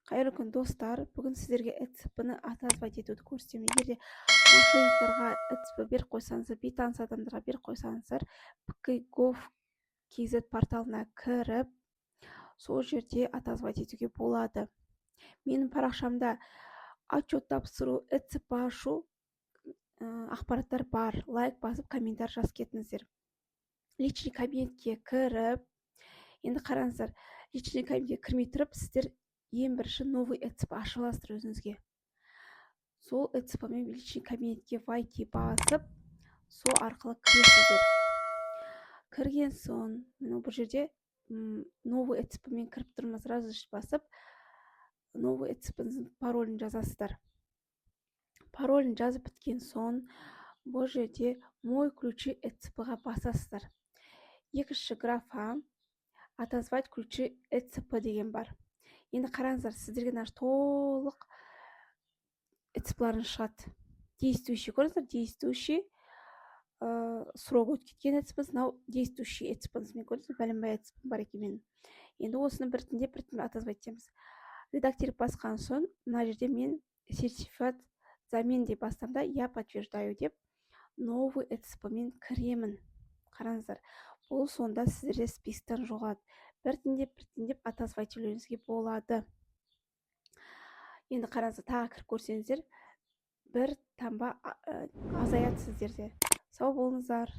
Қайырлы күн достар. Бүгін сіздерге ЭЦП-ні отозвать етуді көрсетемін. Егер де мошенниктарға ЭЦП беріп қойсаңыздар, бейтаныс адамдарға беріп қойсаңыздар, pkgov.kz порталына кіріп, сол жерде отозвать етуге болады. Менің парақшамда отчет тапсыру, ЭЦП ашу ақпараттар бар. Лайк басып, комментарий жазып кетіңіздер. Личный кабинетке кіріп, енді қараңыздар, личный кабинетке кірмей тұрып, сіздер ең бірінші новый ЭЦП ашып аласыздар өзіңізге. Сол ЭЦП-мен личный кабинетке войти басып, сол арқылы кіресіздер. Кірген соң, бұл жерде новый ЭЦП-мен кіріп тұрмыз, разрешить басып, новый ЭЦП-нің паролін жазасыздар. Паролін жазып біткен соң, бұл жерде мой ключи ЭЦП-ға басасыздар. Екінші графа отозвать ключи ЭЦП деген бар. Енді қараңыздар, сіздерге наш толық ЭЦП-ларыңыз шығады. Действующий, көріңіздер, действующий, срок өткен ЭЦП, мынау действующий ЭЦП-ңызбен көріңіздер, бәленбай ЭЦП бар екен менің. Енді осыны біртіндеп отозвать етеміз. Редактировать басқан соң, мына жерде мен сертификат замен деп бастамда, я подтверждаю деп, новый ЭЦП-мен кіремін. Қараңыздар, бұл сонда сіздерде списктен жоғалады. Біртіндеп отозвать етулеріңізге болады. Енді қараңыздар, тағы кіріп көрсеңіздер, бір таңба азаяды сіздерде. Сау болыңыздар.